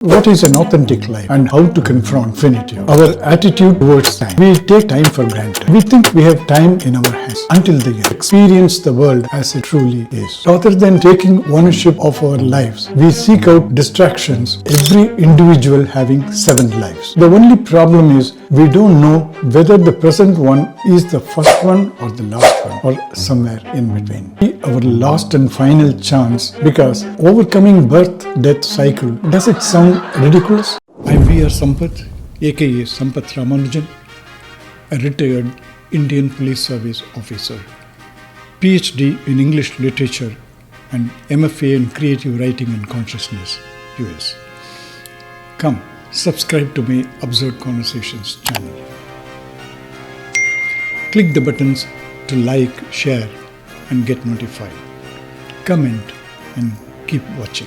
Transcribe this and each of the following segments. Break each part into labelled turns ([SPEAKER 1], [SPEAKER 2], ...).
[SPEAKER 1] What is an authentic life and how to confront finitude? Our attitude towards time. We take time for granted. We think we have time in our hands until they experience the world as it truly is. Rather than taking ownership of our lives, we seek out distractions, every individual having 7 lives. The only problem is we don't know whether the present one is the first one or the last one or somewhere in between. Our last and final chance, because overcoming birth-death cycle, does it sound ridiculous? I'm V.R. Sampath, aka Sampath Ramanujan, a retired Indian Police Service officer, PhD in English Literature and MFA in Creative Writing and Consciousness, US. Come, subscribe to my Absurd Conversations channel. Click the buttons to like, share and get notified. Comment and keep watching.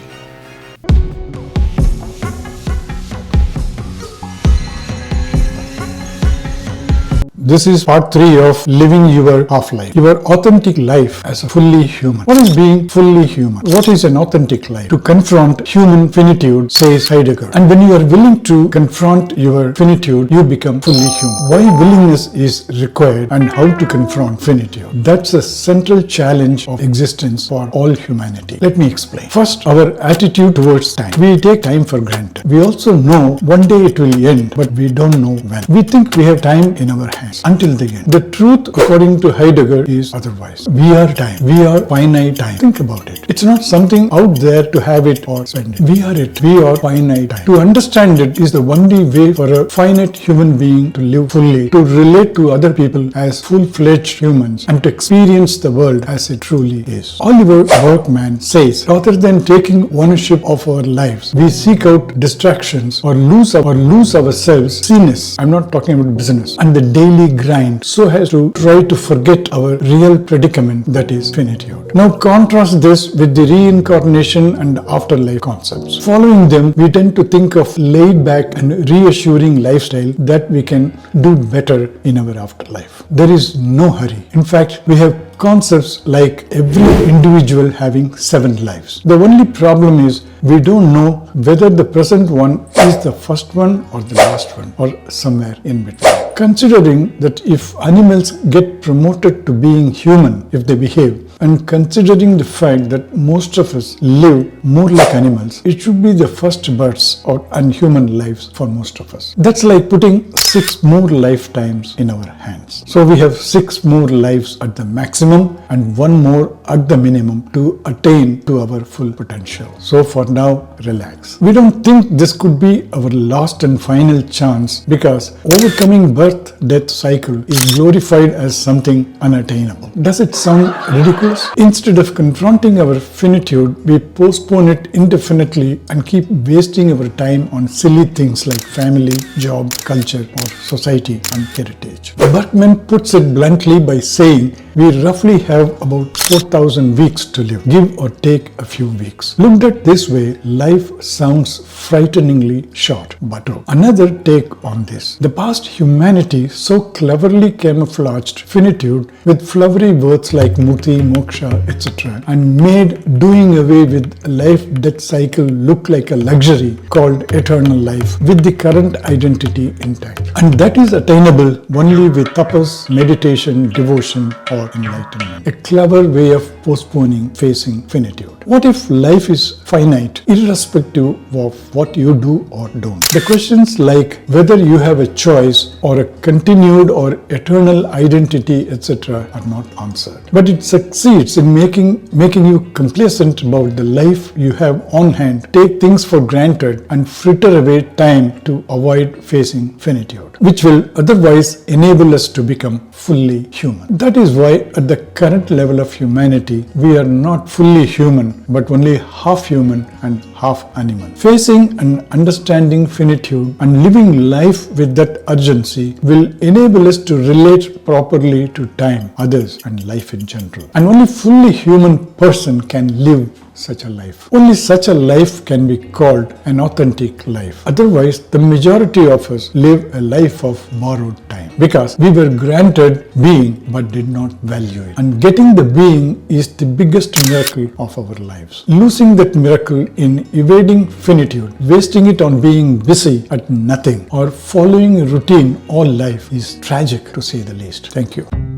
[SPEAKER 1] This is part 3 of living your half-life, your authentic life as a fully human. What is being fully human? What is an authentic life? To confront human finitude, says Heidegger. And when you are willing to confront your finitude, you become fully human. Why willingness is required and how to confront finitude? That's the central challenge of existence for all humanity. Let me explain. First, our attitude towards time. We take time for granted. We also know one day it will end, but we don't know when. We think we have time in our hands until the end. The truth, according to Heidegger, is otherwise. We are time. We are finite time. Think about it. It's not something out there to have it or spend it. We are it. We are finite time. To understand it is the only way for a finite human being to live fully, to relate to other people as full-fledged humans, and to experience the world as it truly is. Oliver Burkeman says, rather than taking ownership of our lives, we seek out distractions or lose ourselves, business. I'm not talking about business, and the daily grind so as to try to forget our real predicament, that is finitude. Now contrast this with the reincarnation and afterlife concepts. Following them, we tend to think of laid back and reassuring lifestyle that we can do better in our afterlife. There is no hurry. In fact, we have concepts like every individual having 7 lives. The only problem is we don't know whether the present one is the first one or the last one or somewhere in between. Considering that if animals get promoted to being human if they behave, and considering the fact that most of us live more like animals, it should be the first births or unhuman lives for most of us. That's like putting 6 more lifetimes in our hands. So we have 6 more lives at the maximum and 1 more at the minimum to attain to our full potential. So for now, relax. We don't think this could be our last and final chance because overcoming birth-death cycle is glorified as something unattainable. Does it sound ridiculous? Instead of confronting our finitude, we postpone it indefinitely and keep wasting our time on silly things like family, job, culture, or society and heritage. Berkman puts it bluntly by saying, we roughly have about 4,000 weeks to live, give or take a few weeks. Looked at this way, life sounds frighteningly short, but another take on this. The past humanity so cleverly camouflaged finitude with flowery words like mukti, moksha, etc. and made doing away with life-death cycle look like a luxury called eternal life with the current identity intact. And that is attainable only with tapas, meditation, devotion or enlightenment. A clever way of postponing facing finitude. What if life is finite, irrespective of what you do or don't? The questions like whether you have a choice or a continued or eternal identity, etc. are not answered. But it succeeds in making you complacent about the life you have on hand, take things for granted and fritter away time to avoid facing finitude, which will otherwise enable us to become fully human. That is why at the current level of humanity, we are not fully human, but only half human and half animal. Facing and understanding finitude and living life with that urgency will enable us to relate properly to time, others, and life in general. An only fully human person can live such a life. Only such a life can be called an authentic life. Otherwise, the majority of us live a life of borrowed time because we were granted being but did not value it. And getting the being is the biggest miracle of our lives. Losing that miracle in evading finitude, wasting it on being busy at nothing, or following a routine all life is tragic to say the least. Thank you.